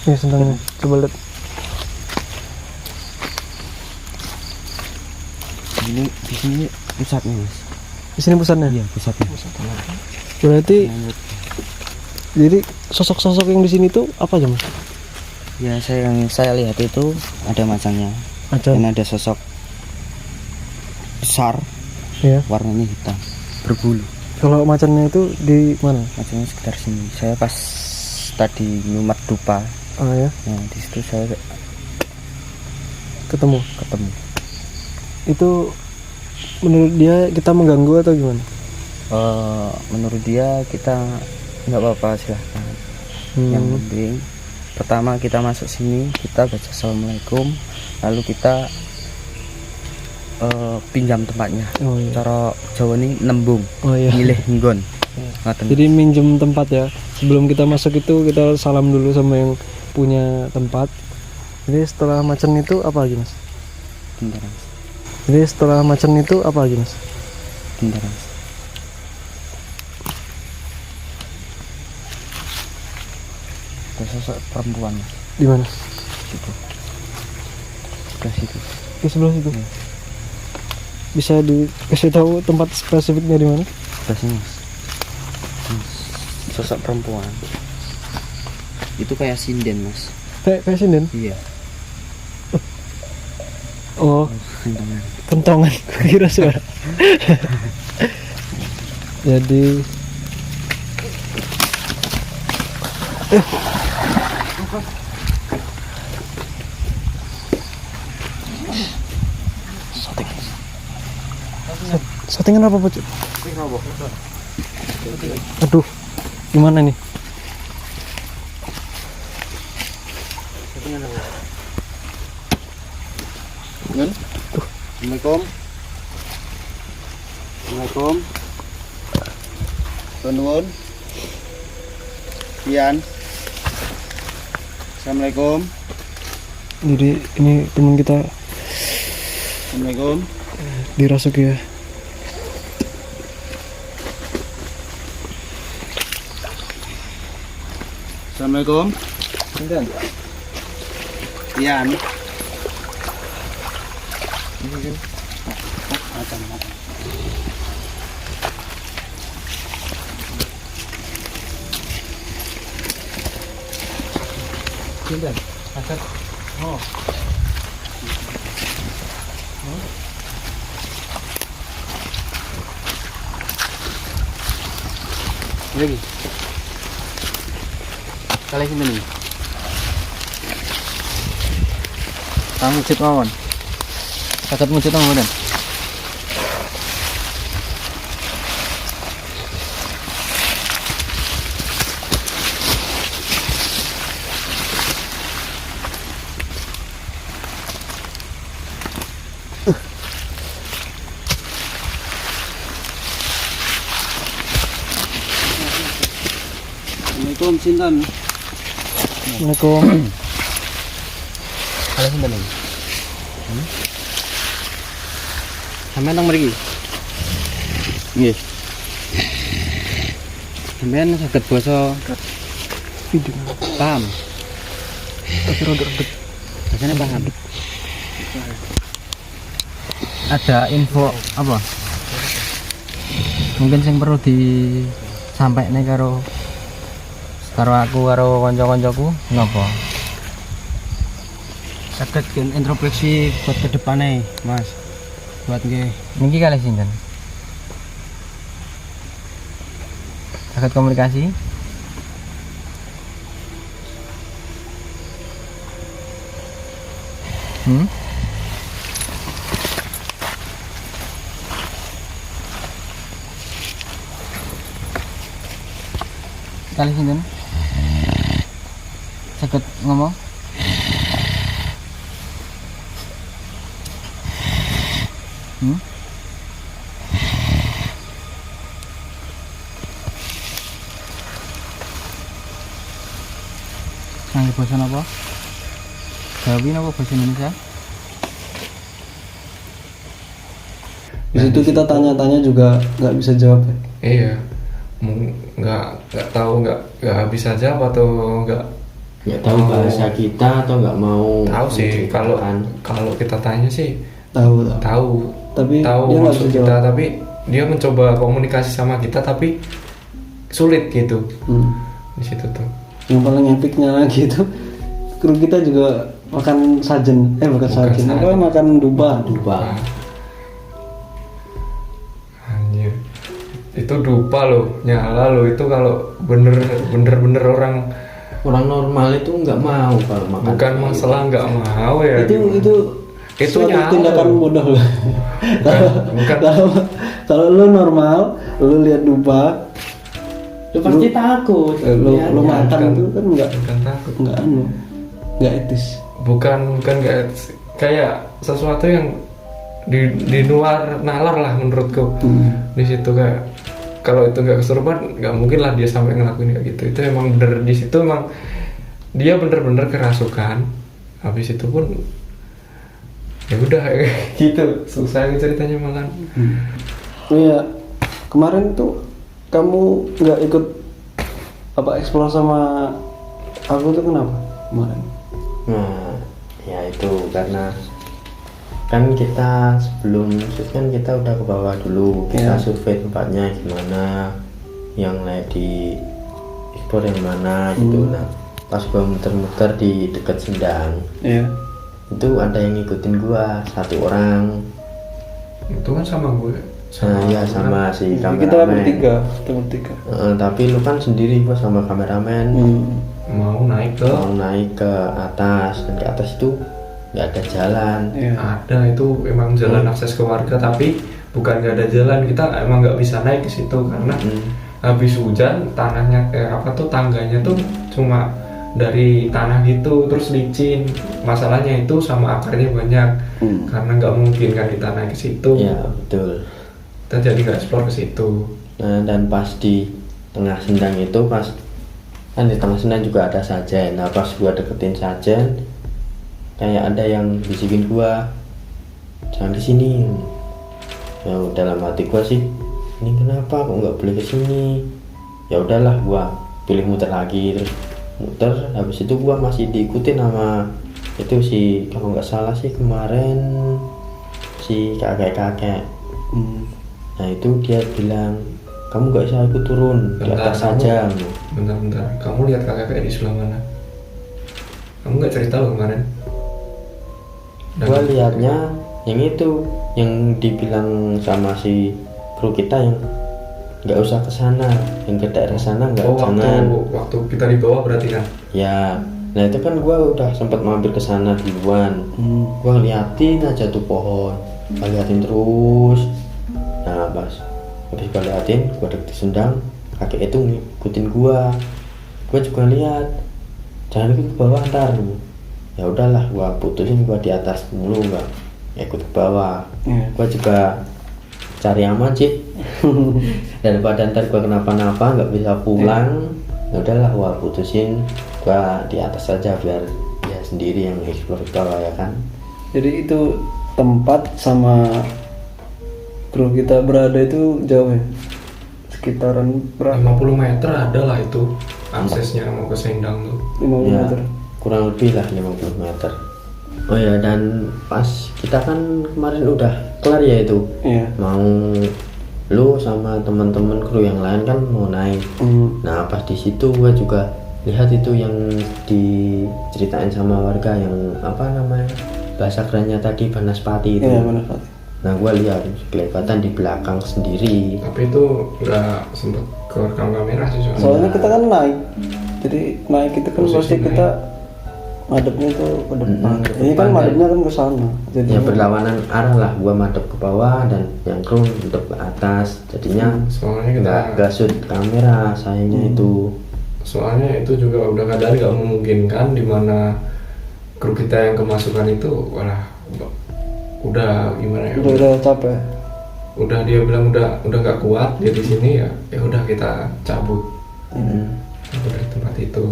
Ya sentangnya, coba lihat. Ini di sini pusatnya mas. Di sini pusatnya. Iya pusatnya. Berarti jadi sosok-sosok yang di sini tuh apa aja mas? Ya yang saya lihat itu ada macamnya. Ada. Dan ada sosok besar. Ya. Warnanya hitam, berbulu. Kalau macannya itu di mana? Macamnya sekitar sini. Saya pas tadi nyumat dupa. Ah ya. Nah di situ saya Ketemu. Itu menurut dia kita mengganggu atau gimana? Menurut dia kita nggak apa-apa silahkan. Yang penting pertama kita masuk sini kita baca assalamualaikum, lalu kita pinjam tempatnya. Oh iya. Cara Jawa ini nembung. Oh iya. Milih nggon. Jadi minjem tempat ya. Sebelum kita masuk itu kita salam dulu sama yang punya tempat. Jadi setelah macan itu apa lagi mas? Bentar mas. Jadi setelah macan itu apa lagi mas? Bentar mas. Ada sosok perempuan mas. Di mana? Situ. Sebelah situ. Di sebelah situ. Ya. Bisa dikasih tahu tempat spesifiknya di mana? Sebelah sini mas. Sosok perempuan. Itu kayak sinden mas. Kayak sinden? Iya. Oh, Kentongan. kentongan. Kira suara. Jadi settingan apa Pucuk? Aduh, gimana nih? Assalamualaikum. Assalamualaikum. Nuwun. Pian. Assalamualaikum. Jadi ini teman kita Assalamualaikum. dirasuk ya. Assalamualaikum. Pinten? Pian. Pinten? Asat. Oh. Lagi. Kali sini nih. Kamu wujud mawon. Sakit wujud mawon. Assalamualaikum sinten. Assalamualaikum. Kalian sinten lagi? Sampeyan nang mriki? Nggih. Sampeyan saged basa Video. paham? Tapi rada. Bahasanya paham. Ada info apa? Mungkin yang perlu disampaikan karo aku karo kanca-kancaku napa? Saged gen introspeksi buat ke depannya, Mas. Buat nggih. Niki kalih sinten? Saged komunikasi? Kalih sinten? Saged ngomong? Nang basa napa? Jawi napa basa Indonesia? Di situ kita tanya-tanya juga nggak bisa jawab ya. Iya, nggak tahu nggak bisa jawab atau nggak nggak tahu bahasa kita atau nggak mau Tahu sih, kalau menceritakan. kita tanya sih tahu. tahu Tapi tahu dia nggak maksud bisa kita, jawab. tapi dia mencoba komunikasi sama kita tapi sulit gitu di situ tuh. Yang paling epicnya lagi itu kru kita juga makan sajen, bukan sajen, sajen. apa makan dupa. Dupa. Anjir, itu dupa loh, nyala loh itu. Kalau bener orang Orang normal itu nggak mau kalau makan. bukan kayak masalah nggak mau ya, Itu itu suatu nyala tindakan loh. bodoh loh. bukan Kalau lu normal, lu lihat dupa, lu pasti takut. lu lihatnya. makan itu kan bukan takut, nggak etis. bukan kayak sesuatu yang di luar nalar lah menurutku. Di situ kayak kalau itu nggak kesurupan nggak mungkin lah dia sampai ngelakuin kayak gitu. Itu emang bener, di situ emang dia bener-bener kerasukan. Habis itu pun ya udah gitu, susah ceritanya malah. Oh iya, kemarin tuh kamu nggak ikut explore sama aku tuh kenapa kemarin? Nah, ya itu karena kan kita sebelum shoot kan kita udah ke bawah dulu, kita Iya. survei tempatnya gimana, yang layak di ekspor yang mana gitu. Nah, pas gua muter-muter di dekat Sendang, Iya. itu ada yang ngikutin gua, 1 orang. Itu kan sama gue. Nah, ya sama si Kita kameramen. bertiga. Tapi lu kan sendiri, gua sama kameramen. Mau naik ke Mau naik ke atas, dan ke atas itu nggak ada jalan. Iya. ada, itu emang jalan akses ke warga, tapi bukan nggak ada jalan, kita emang nggak bisa naik ke situ karena habis hujan tanahnya tangganya tuh cuma dari tanah gitu, terus licin. Masalahnya itu sama akarnya banyak, karena nggak mungkin kan kita naik ke situ. Ya betul. Kita jadi nggak explore ke situ. Nah, dan pas di tengah Sendang itu, pas kan di tengah Sendang juga ada sajen. Nah, pas gua deketin sajen, kayak ada yang bisikin gua, jangan di sini. Ya dalam hati gua sih, ini kenapa kok nggak boleh kesini? Ya udahlah, gua pilih muter lagi, terus muter. Habis itu gua masih diikutin sama itu si, kalau nggak salah sih kemarin si kakek-kakek. Nah itu dia bilang, kamu nggak bisa ikut turun, di Bentar, atas saja. Bentar, kamu lihat kakek di sebelah mana? Kamu nggak cerita lo kemarin? Gua lihatnya yang itu, yang dibilang sama si kru kita yang nggak usah ke sana, yang ke daerah sana nggak, jangan. Waktu kita di bawah berarti kan? Ya, nah itu kan gua udah sempat mampir ke sana duluan. Gua liatin aja tuh pohon, gua liatin terus. Nah pas habis gua liatin, gua deket Sendang, kakek itu ngikutin gua juga lihat, jangan ikut ke bawah ntar. Ya udahlah, gua putusin, gua di atas mulu, nggak ikut ke bawah. Gua juga cari aman sih daripada ntar gua kenapa-napa nggak bisa pulang. Ya udahlah, gua putusin, gua di atas saja biar dia sendiri yang explore ke bawah, ya kan. Jadi itu tempat sama kru kita berada itu jauh ya? Sekitaran berapa? 50 meter ada lah itu aksesnya mau ke Sendang tuh. 50 Ya, meter. kurang lebih lah 50 meter. Oh ya, dan pas kita kan kemarin udah kelar ya itu, Iya. mau lu sama teman-teman kru yang lain kan mau naik. Nah pas di situ gua juga lihat itu yang diceritain sama warga, yang apa namanya, bahasa kerennya tadi Banaspati itu. Iya, Banaspati. Nah gua lihat kelihatan di belakang sendiri. Tapi itu nggak sempet kerekam kamera sih Soalnya kita kan naik. Jadi naik itu kan Posisi pasti naik. kita madepnya itu ke depan. ke Ini kan depan, madepnya kan ke sana. Jadi Ya berlawanan arah lah, gua madep ke bawah dan yang kru madep ke atas. Jadinya Soalnya kita nggak shoot kamera sayangnya itu. Soalnya itu juga udah nggak memungkinkan, di mana kru kita yang kemasukan itu udah gimana ya? udah capek. Udah dia bilang udah nggak kuat dia di sini, ya udah kita cabut dari tempat itu.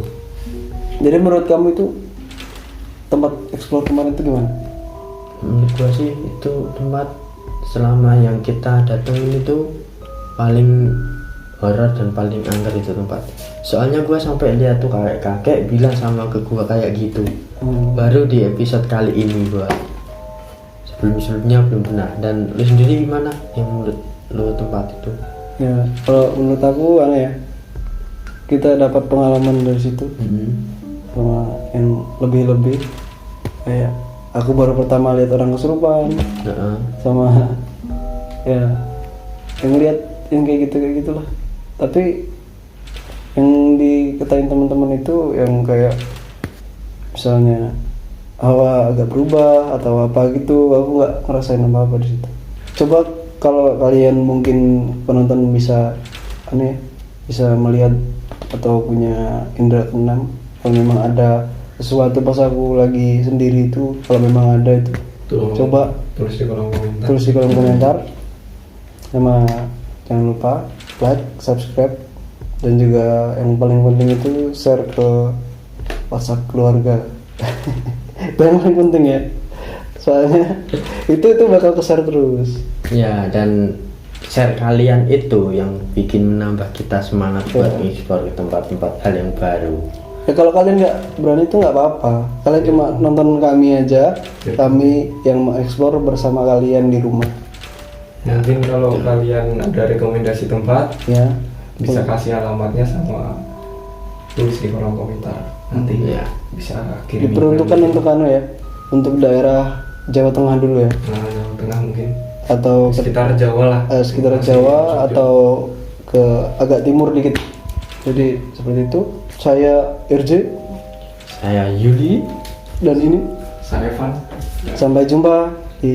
Jadi menurut kamu itu tempat explore kemarin itu gimana? Menurut gua sih itu tempat selama yang kita datengin itu paling horor dan paling angker itu tempat. Soalnya gua sampai lihat tuh kakek bilang sama ke gua kayak gitu. Baru di episode kali ini gua. Sebelumnya belum pernah. Dan lu sendiri gimana yang menurut lu tempat itu? Ya kalau menurut aku aneh ya, kita dapat pengalaman dari situ sama yang lebih kayak aku baru pertama lihat orang kesurupan sama ya yang lihat yang kayak gitulah. Tapi yang dikatain teman-teman itu yang kayak misalnya hawa agak berubah atau apa gitu, aku nggak ngerasain apa-apa di situ. Coba kalau kalian mungkin penonton bisa aneh bisa melihat atau punya indera keenam, kalau memang ada sesuatu pas aku lagi sendiri itu, kalau memang ada itu coba tulis di kolom komentar. Sama jangan lupa like, subscribe, dan juga yang paling penting itu share ke WhatsApp keluarga. Itu yang paling penting ya, soalnya itu bakal ke-share terus. Ya, dan share kalian itu yang bikin menambah kita semangat buat explore ke tempat-tempat hal yang baru. Ya kalau kalian nggak berani itu nggak apa-apa, kalian cuma nonton kami aja, kami yang mengeksplor bersama kalian di rumah. Mungkin kalau kalian ada rekomendasi tempat, Ya, bisa kasih alamatnya sama tulis di kolom komentar. Nanti Ya. bisa kirim. diperuntukkan untuk ya, untuk daerah Jawa Tengah dulu ya, Nah, Jawa Tengah mungkin atau sekitar Jawa lah. sekitar Masih Jawa Jogja. atau ke agak timur dikit. Jadi seperti itu. Saya RJ Saya Yuli. dan ini Saya Evan. sampai jumpa